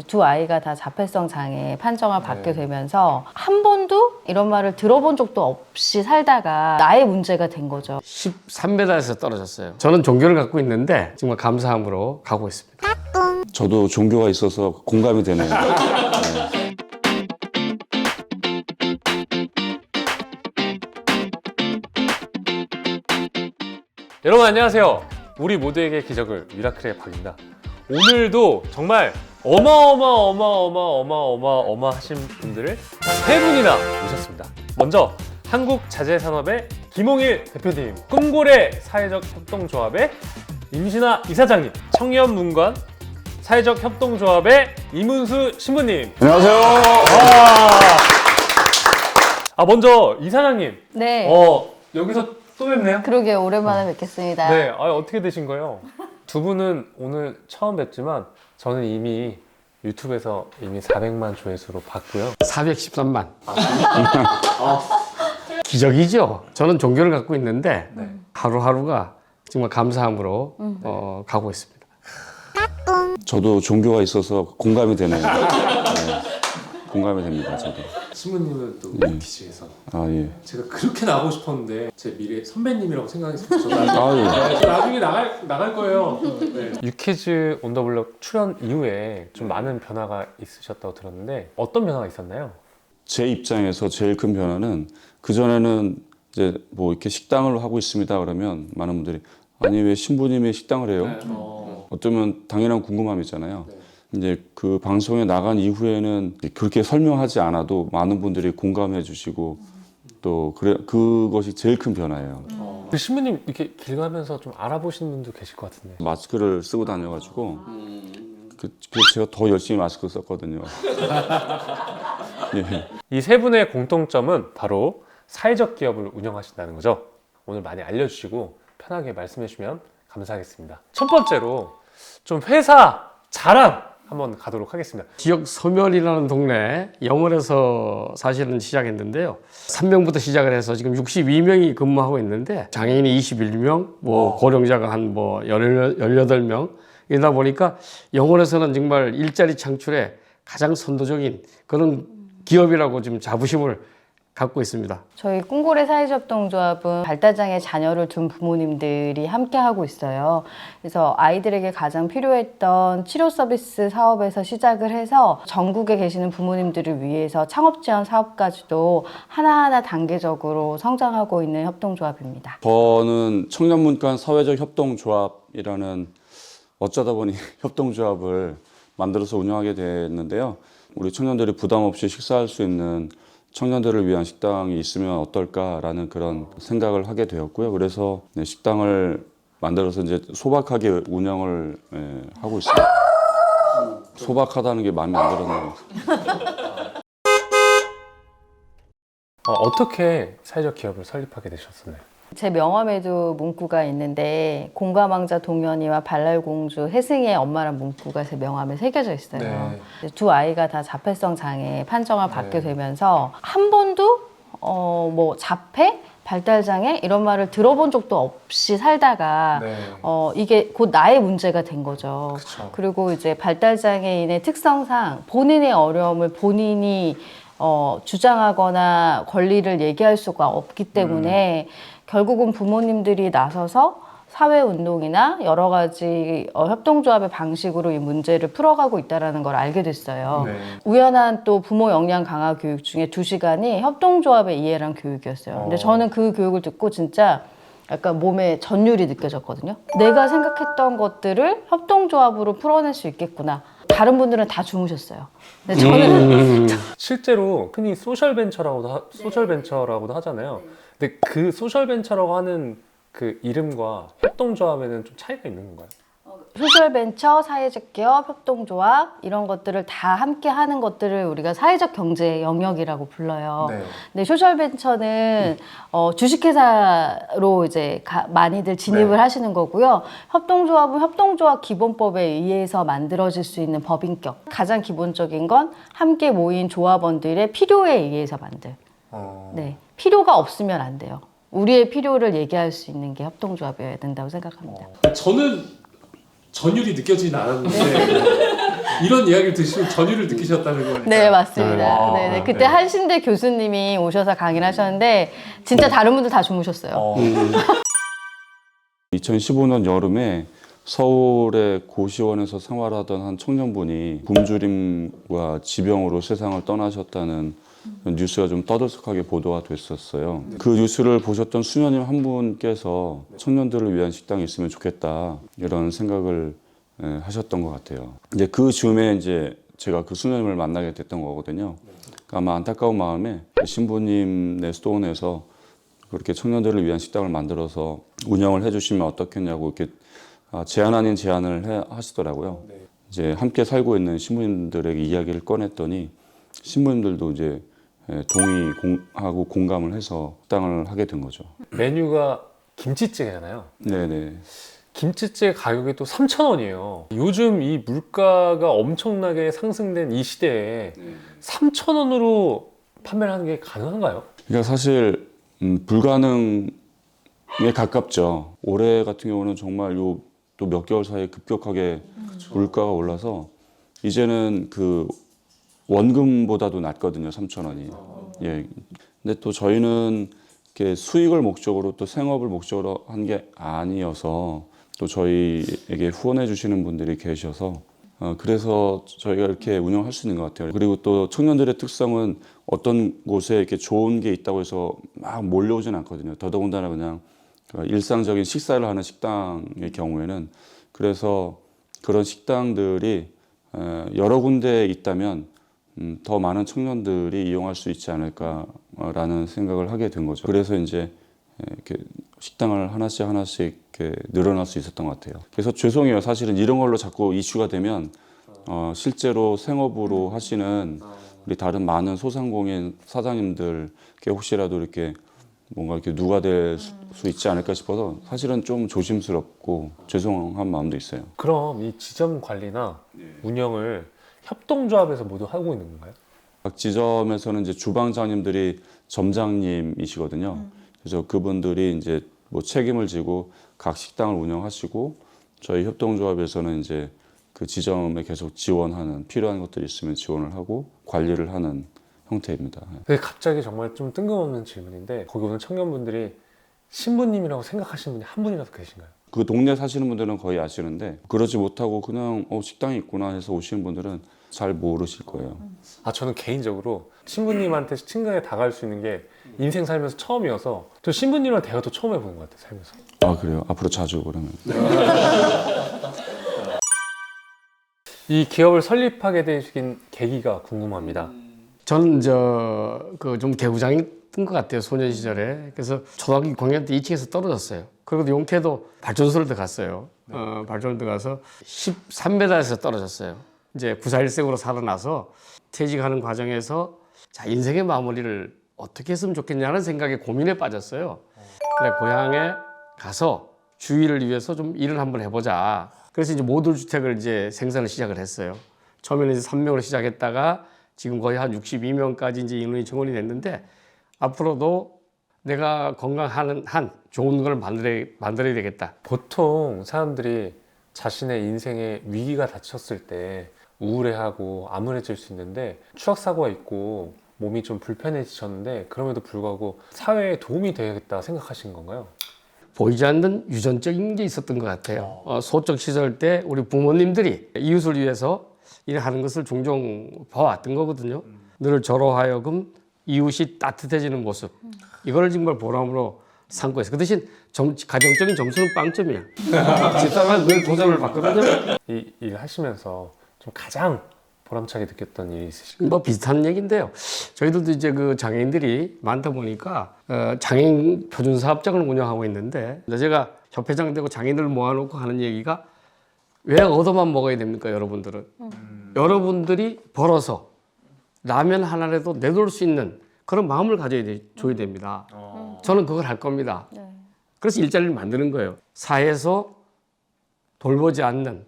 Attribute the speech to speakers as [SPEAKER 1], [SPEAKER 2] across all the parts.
[SPEAKER 1] 두 아이가 다 자폐성 장애 판정을 받게 되면서 한 번도 이런 말을 들어본 적도 없이 살다가 나의 문제가 된 거죠.
[SPEAKER 2] 13m에서 떨어졌어요. 저는 종교를 갖고 있는데 정말 감사함으로 가고 있습니다.
[SPEAKER 3] 저도 종교가 있어서 공감이 되네요.
[SPEAKER 4] 여러분 안녕하세요. 우리 모두에게 기적을 미라클의 박입니다. 오늘도 정말 어마어마하신 분들을 세 분이나 모셨습니다. 먼저 한국자재산업의 김홍일 대표님, 꿈고래 사회적 협동조합의 임신아 이사장님, 청년문관 사회적 협동조합의 이문수 신부님.
[SPEAKER 3] 안녕하세요.
[SPEAKER 4] 먼저 이사장님.
[SPEAKER 1] 네.
[SPEAKER 4] 여기서 또 뵙네요.
[SPEAKER 1] 그러게 오랜만에 뵙겠습니다.
[SPEAKER 4] 네, 어떻게 되신 거예요? 두 분은 오늘 처음 뵙지만 저는 이미 유튜브에서 이미 400만 조회수로 봤고요.
[SPEAKER 2] 413만. 기적이죠. 저는 종교를 갖고 있는데 하루하루가 정말 감사함으로 가고 있습니다.
[SPEAKER 3] 저도 종교가 있어서 공감이 되네요. 공감이 됩니다. 저도.
[SPEAKER 4] 신부님은 또
[SPEAKER 3] 네.
[SPEAKER 4] 유키즈에서
[SPEAKER 3] 예.
[SPEAKER 4] 제가 그렇게 나가고 싶었는데 제 미래 선배님이라고 생각했었어요.
[SPEAKER 3] 예.
[SPEAKER 4] 나중에 나갈 거예요. 네. 유키즈 온 더 블럭 출연 이후에 좀 많은 변화가 있으셨다고 들었는데 어떤 변화가 있었나요?
[SPEAKER 3] 제 입장에서 제일 큰 변화는 그전에는 이제 뭐 이렇게 식당을 하고 있습니다 그러면 많은 분들이 아니 왜 신부님이 식당을 해요? 어쩌면 당연한 궁금함이잖아요. 이제 그 방송에 나간 이후에는 그렇게 설명하지 않아도 많은 분들이 공감해 주시고 또 그것이 제일 큰 변화예요.
[SPEAKER 4] 그 신부님 이렇게 길 가면서 좀 알아보시는 분도 계실 것 같은데.
[SPEAKER 3] 마스크를 쓰고 다녀가지고 제가 더 열심히 마스크 썼거든요. 예.
[SPEAKER 4] 이 세 분의 공통점은 바로 사회적 기업을 운영하신다는 거죠. 오늘 많이 알려주시고 편하게 말씀해 주시면 감사하겠습니다. 첫 번째로 좀 회사 자랑 한번 가도록 하겠습니다.
[SPEAKER 2] 지역 서면이라는 동네 영월에서 사실은 시작했는데요. 3명부터 시작을 해서 지금 62명이 근무하고 있는데 장애인이 21명, 고령자가 한 18명 이러다 보니까 영월에서는 정말 일자리 창출에 가장 선도적인 그런 기업이라고 지금 자부심을 갖고 있습니다.
[SPEAKER 1] 저희 꿈고래 사회협동조합은 발달장애 자녀를 둔 부모님들이 함께 하고 있어요. 그래서 아이들에게 가장 필요했던 치료 서비스 사업에서 시작을 해서 전국에 계시는 부모님들을 위해서 창업 지원 사업까지도 하나하나 단계적으로 성장하고 있는 협동조합입니다.
[SPEAKER 3] 저는 청년문관 사회적 협동조합이라는 어쩌다 보니 협동조합을 만들어서 운영하게 됐는데요. 우리 청년들이 부담 없이 식사할 수 있는 청년들을 위한 식당이 있으면 어떨까라는 그런 생각을 하게 되었고요. 그래서 식당을 만들어서 이제 소박하게 운영을 하고 있습니다. 소박하다는 게 마음에 안 들었네요.
[SPEAKER 4] 어떻게 사회적 기업을 설립하게 되셨나요?
[SPEAKER 1] 제 명함에도 문구가 있는데 공감왕자 동현이와 발랄공주 혜승이의 엄마란 문구가 제 명함에 새겨져 있어요. 두 아이가 다 자폐성 장애 판정을 받게 되면서 한 번도 자폐? 발달장애? 이런 말을 들어본 적도 없이 살다가 이게 곧 나의 문제가 된 거죠.
[SPEAKER 4] 그쵸.
[SPEAKER 1] 그리고 이제 발달장애인의 특성상 본인의 어려움을 본인이 주장하거나 권리를 얘기할 수가 없기 때문에 결국은 부모님들이 나서서 사회운동이나 여러 가지 협동조합의 방식으로 이 문제를 풀어가고 있다는 걸 알게 됐어요. 우연한 또 부모 역량 강화 교육 중에 2시간이 협동조합의 이해랑 교육이었어요. 근데 저는 그 교육을 듣고 진짜 약간 몸에 전율이 느껴졌거든요. 내가 생각했던 것들을 협동조합으로 풀어낼 수 있겠구나. 다른 분들은 다 주무셨어요. 근데 저는
[SPEAKER 4] 실제로 흔히 소셜벤처라고도 하잖아요. 근데 그 소셜벤처라고 하는 그 이름과 협동조합에는 좀 차이가 있는 건가요?
[SPEAKER 1] 소셜벤처, 사회적 기업, 협동조합 이런 것들을 다 함께 하는 것들을 우리가 사회적 경제 영역이라고 불러요. 근데 소셜벤처는 주식회사로 이제 많이들 진입을 하시는 거고요. 협동조합은 협동조합 기본법에 의해서 만들어질 수 있는 법인격. 가장 기본적인 건 함께 모인 조합원들의 필요에 의해서 만들. 필요가 없으면 안 돼요. 우리의 필요를 얘기할 수 있는 게 협동조합이어야 된다고 생각합니다.
[SPEAKER 4] 저는 전율이 느껴지진 않았는데 이런 이야기를 드시면 전율을 느끼셨다는 거예요.
[SPEAKER 1] 네, 맞습니다.
[SPEAKER 4] 네.
[SPEAKER 1] 네,
[SPEAKER 4] 아,
[SPEAKER 1] 그때
[SPEAKER 4] 네.
[SPEAKER 1] 한신대 교수님이 오셔서 강의를 하셨는데 진짜 다른 분들 다 주무셨어요.
[SPEAKER 3] 2015년 여름에 서울의 고시원에서 생활하던 한 청년분이 굶주림과 지병으로 세상을 떠나셨다는 뉴스가 좀 떠들썩하게 보도가 됐었어요. 그 뉴스를 보셨던 수녀님 한 분께서 청년들을 위한 식당이 있으면 좋겠다 이런 생각을 하셨던 것 같아요. 이제 그 즈음에 이제 제가 그 수녀님을 만나게 됐던 거거든요. 그러니까 아마 안타까운 마음에 신부님네 수도원에서 그렇게 청년들을 위한 식당을 만들어서 운영을 해주시면 어떻겠냐고 이렇게 제안 아닌 제안을 하시더라고요. 이제 함께 살고 있는 신부님들에게 이야기를 꺼냈더니 신부님들도 이제 동의하고 공감을 해서 식당을 하게 된 거죠.
[SPEAKER 4] 메뉴가 김치찌개잖아요.
[SPEAKER 3] 네네.
[SPEAKER 4] 김치찌개 가격이 또 3,000원이에요. 요즘 이 물가가 엄청나게 상승된 이 시대에 3,000원으로 판매를 하는 게 가능한가요?
[SPEAKER 3] 그러니까 사실 불가능에 가깝죠. 올해 같은 경우는 정말 요 또 몇 개월 사이에 급격하게 물가가 올라서 이제는 그 원금보다도 낮거든요. 3,000원이. 예. 근데 또 저희는 이렇게 수익을 목적으로 또 생업을 목적으로 한 게 아니어서 또 저희에게 후원해 주시는 분들이 계셔서 그래서 저희가 이렇게 운영할 수 있는 것 같아요. 그리고 또 청년들의 특성은 어떤 곳에 이렇게 좋은 게 있다고 해서 막 몰려오진 않거든요. 더더군다나 그냥 일상적인 식사를 하는 식당의 경우에는 그래서 그런 식당들이 여러 군데에 있다면 더 많은 청년들이 이용할 수 있지 않을까라는 생각을 하게 된 거죠. 그래서 이제 이렇게 식당을 하나씩 이렇게 늘어날 수 있었던 것 같아요. 그래서 죄송해요. 사실은 이런 걸로 자꾸 이슈가 되면 실제로 생업으로 하시는 우리 다른 많은 소상공인 사장님들 혹시라도 이렇게 뭔가 이렇게 누가 될 수 있지 않을까 싶어서 사실은 좀 조심스럽고 죄송한 마음도 있어요.
[SPEAKER 4] 그럼 이 지점 관리나 운영을 협동조합에서 모두 하고 있는 건가요?
[SPEAKER 3] 각 지점에서는 이제 주방장님들이 점장님이시거든요. 그래서 그분들이 이제 뭐 책임을 지고 각 식당을 운영하시고 저희 협동조합에서는 이제 그 지점에 계속 지원하는 필요한 것들이 있으면 지원을 하고 관리를 하는 형태입니다.
[SPEAKER 4] 근데 갑자기 정말 좀 뜬금없는 질문인데 거기 오는 청년분들이 신부님이라고 생각하시는 분이 한 분이라도 계신가요?
[SPEAKER 3] 그 동네 사시는 분들은 거의 아시는데 그러지 못하고 그냥 식당이 있구나 해서 오시는 분들은 잘 모르실 거예요.
[SPEAKER 4] 저는 개인적으로 신부님한테 친근하게 다가갈 수 있는 게 인생 살면서 처음이어서 저 신부님이랑 대화도 처음 해보는 것 같아요, 살면서.
[SPEAKER 3] 아 그래요? 앞으로 자주 그러면.
[SPEAKER 4] 이 기업을 설립하게 되신 계기가 궁금합니다.
[SPEAKER 2] 저는 좀 개구장이었던 것 같아요, 소년 시절에. 그래서 초등학교 6학년 때 2층에서 떨어졌어요. 그리고 용케도 발전소를 들어갔어요. 발전소를 들어가서 13m에서 떨어졌어요. 이제 941생으로 살아나서 퇴직하는 과정에서 자, 인생의 마무리를 어떻게 했으면 좋겠냐는 생각에 고민에 빠졌어요. 그래, 고향에 가서 주위를 위해서 좀 일을 한번 해보자. 그래서 이제 모듈 주택을 이제 생산을 시작을 했어요. 처음에는 이제 3명으로 시작했다가 지금 거의 한 62명까지 이제 인원이 정원이 됐는데 앞으로도 내가 건강한 한 좋은 걸 만들어야 되겠다.
[SPEAKER 4] 보통 사람들이 자신의 인생에 위기가 닥쳤을 때 우울해하고 암울해질 수 있는데 추락사고가 있고 몸이 좀 불편해지셨는데 그럼에도 불구하고 사회에 도움이 되겠다 생각하신 건가요?
[SPEAKER 2] 보이지 않는 유전적인 게 있었던 것 같아요. 소적 시절 때 우리 부모님들이 이웃을 위해서 일하는 것을 종종 봐왔던 거거든요. 늘 저로 하여금 이웃이 따뜻해지는 모습. 이걸 정말 보람으로 삼고 있어요. 그 대신 가정적인 점수는 빵점이야. 집사람은 늘 도전을 받거든요.
[SPEAKER 4] 이 일 하시면서 좀 가장 보람차게 느꼈던 일이 있으실까요?
[SPEAKER 2] 뭐 비슷한 얘기인데요. 저희들도 이제 그 장애인들이 많다 보니까 장애인 표준 사업장을 운영하고 있는데 제가 협회장 되고 장애인들을 모아놓고 하는 얘기가 왜 얻어만 먹어야 됩니까, 여러분들은? 여러분들이 벌어서 라면 하나라도 내놓을 수 있는 그런 마음을 줘야 됩니다. 저는 그걸 할 겁니다.
[SPEAKER 1] 네.
[SPEAKER 2] 그래서 일자리를 만드는 거예요. 사회에서 돌보지 않는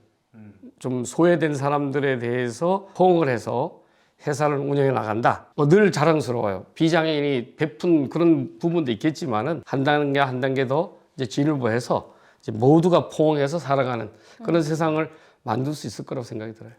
[SPEAKER 2] 좀 소외된 사람들에 대해서 호응을 해서 회사를 운영해 나간다. 늘 자랑스러워요. 비장애인이 베푼 그런 부분도 있겠지만은 한 단계 더 이제 진일보해서 이제 모두가 포옹해서 살아가는 그런 세상을 만들 수 있을 거라고 생각이 들어요.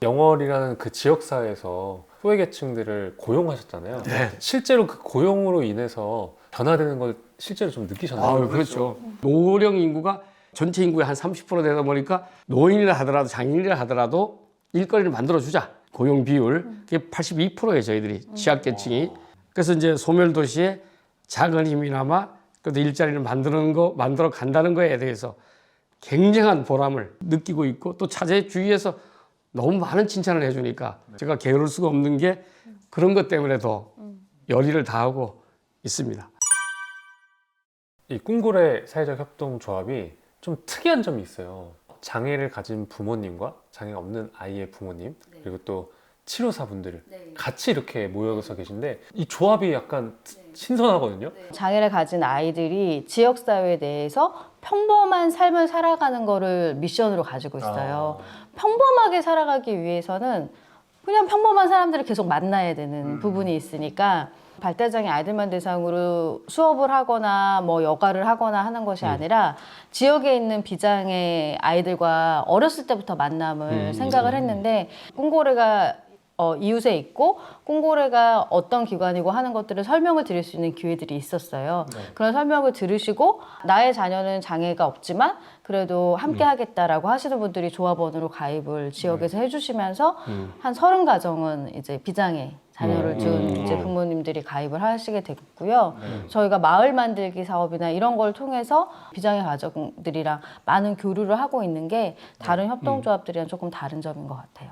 [SPEAKER 4] 영월이라는 그 지역사회에서 소외계층들을 고용하셨잖아요. 실제로 그 고용으로 인해서 변화되는 걸 실제로 좀 느끼셨나요?
[SPEAKER 2] 그렇죠. 노령 인구가 전체 인구의 한 30% 되다 보니까 노인이라 하더라도 장애인이라 하더라도 일거리를 만들어주자. 고용 비율 그게 82%예요, 저희들이 취약계층이. 그래서 이제 소멸도시에 작은 힘이나마 그래도 일자리를 만들어 간다는 거에 대해서 굉장한 보람을 느끼고 있고, 또 제 주위에서 너무 많은 칭찬을 해주니까 제가 게으를 수가 없는 게 그런 것 때문에 더 열의를 다하고 있습니다.
[SPEAKER 4] 이 꿈고래 사회적 협동조합이 좀 특이한 점이 있어요. 장애를 가진 부모님과 장애가 없는 아이의 부모님, 그리고 또 치료사분들 같이 이렇게 모여서 계신데 이 조합이 약간 신선하거든요.
[SPEAKER 1] 장애를 가진 아이들이 지역사회 내에서 평범한 삶을 살아가는 거를 미션으로 가지고 있어요. 평범하게 살아가기 위해서는 그냥 평범한 사람들을 계속 만나야 되는 부분이 있으니까 발달장애 아이들만 대상으로 수업을 하거나 뭐 여가를 하거나 하는 것이 아니라 지역에 있는 비장애 아이들과 어렸을 때부터 만남을 생각을 했는데, 꿈고래가 이웃에 있고 꿈고래가 어떤 기관이고 하는 것들을 설명을 드릴 수 있는 기회들이 있었어요. 그런 설명을 들으시고 나의 자녀는 장애가 없지만 그래도 함께 하겠다라고 하시는 분들이 조합원으로 가입을 지역에서 해주시면서 한 30가정은 이제 비장애 자녀를 둔 이제 부모님들이 가입을 하시게 됐고요. 저희가 마을 만들기 사업이나 이런 걸 통해서 비장애 가정들이랑 많은 교류를 하고 있는 게 다른 협동조합들이랑 조금 다른 점인 것 같아요.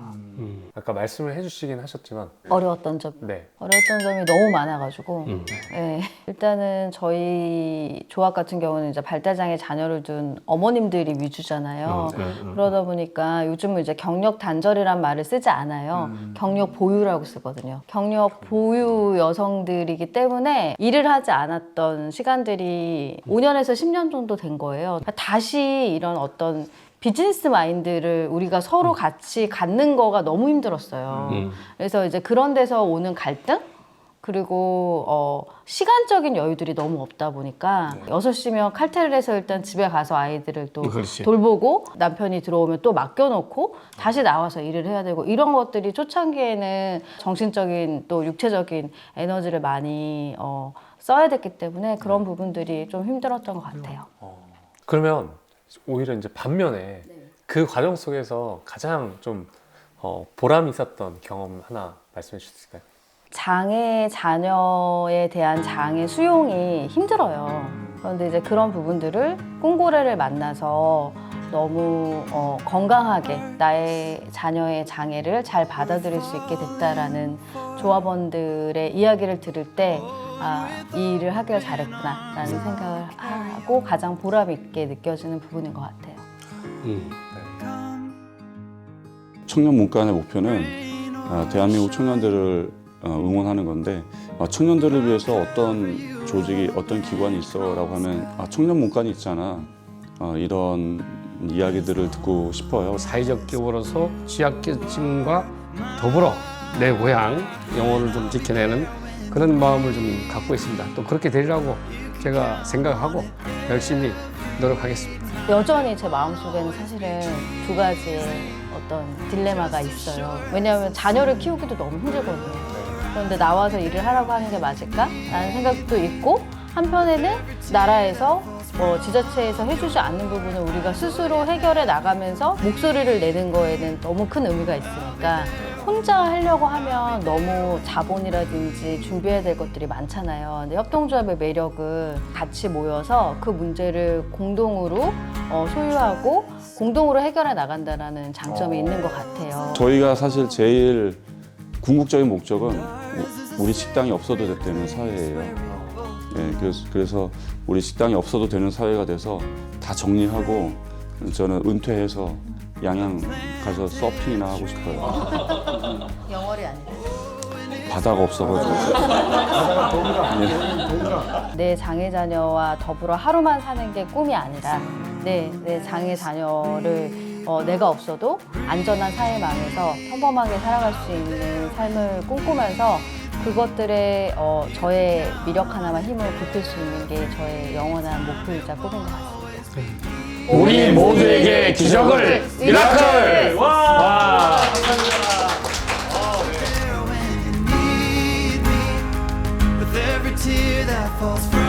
[SPEAKER 4] 아까 말씀을 해주시긴 하셨지만
[SPEAKER 1] 어려웠던 점. 어려웠던 점이 너무 많아가지고 네. 일단은 저희 조합 같은 경우는 이제 발달장애 자녀를 둔 어머님들이 위주잖아요. 그러다 보니까 요즘은 이제 경력 단절이란 말을 쓰지 않아요. 경력 보유라고 쓰거든요. 경력 보유 여성들이기 때문에 일을 하지 않았던 시간들이 5년에서 10년 정도 된 거예요. 다시 이런 어떤 비즈니스 마인드를 우리가 서로 같이 갖는 거가 너무 힘들었어요. 그래서 이제 그런 데서 오는 갈등? 그리고 시간적인 여유들이 너무 없다 보니까 6시면 칼퇴를 해서 일단 집에 가서 아이들을 또 돌보고 남편이 들어오면 또 맡겨놓고 다시 나와서 일을 해야 되고, 이런 것들이 초창기에는 정신적인 또 육체적인 에너지를 많이 써야 됐기 때문에 그런 부분들이 좀 힘들었던 것 같아요.
[SPEAKER 4] 그러면 오히려 이제 반면에 그 과정 속에서 가장 좀 보람 있었던 경험 하나 말씀해 주실 수 있을까요?
[SPEAKER 1] 장애 자녀에 대한 장애 수용이 힘들어요. 그런데 이제 그런 부분들을 꿈고래를 만나서 너무 건강하게 나의 자녀의 장애를 잘 받아들일 수 있게 됐다라는 조합원들의 이야기를 들을 때 이 일을 하길 잘했구나라는 생각을 하고 가장 보람 있게 느껴지는 부분인 것 같아요.
[SPEAKER 3] 청년 문간의 목표는 대한민국 청년들을 응원하는 건데, 청년들을 위해서 어떤 조직이 어떤 기관이 있어라고 하면 청년 문간이 있잖아, 이런 이야기들을 듣고 싶어요.
[SPEAKER 2] 사회적 기업으로서 취약계층과 더불어 내 고향 영혼을 좀 지켜내는 그런 마음을 좀 갖고 있습니다. 또 그렇게 되리라고 제가 생각하고 열심히 노력하겠습니다.
[SPEAKER 1] 여전히 제 마음속에는 사실은 두 가지의 어떤 딜레마가 있어요. 왜냐하면 자녀를 키우기도 너무 힘들거든요. 그런데 나와서 일을 하라고 하는 게 맞을까? 라는 생각도 있고, 한편에는 나라에서 지자체에서 해주지 않는 부분을 우리가 스스로 해결해 나가면서 목소리를 내는 거에는 너무 큰 의미가 있으니까 혼자 하려고 하면 너무 자본이라든지 준비해야 될 것들이 많잖아요. 근데 협동조합의 매력은 같이 모여서 그 문제를 공동으로 소유하고 공동으로 해결해 나간다는 장점이 있는 것 같아요.
[SPEAKER 3] 저희가 사실 제일 궁극적인 목적은 우리 식당이 없어도 되는 사회예요. 네, 그래서 우리 식당이 없어도 되는 사회가 돼서 다 정리하고 저는 은퇴해서 양양 가서 서핑이나 하고 싶어요.
[SPEAKER 1] 영월이 아니라
[SPEAKER 3] 바다가 없어가지고.
[SPEAKER 1] 내 장애 자녀와 더불어 하루만 사는 게 꿈이 아니라 내 장애 자녀를 내가 없어도 안전한 사회망에서 평범하게 살아갈 수 있는 삶을 꿈꾸면서 그것들에 저의 미력 하나만 힘을 보탤 수 있는 게 저의 영원한 목표이자 꿈인 것 같습니다.
[SPEAKER 2] 우리 모두에게 기적을 미라클!
[SPEAKER 4] 와!
[SPEAKER 5] With every tear that falls from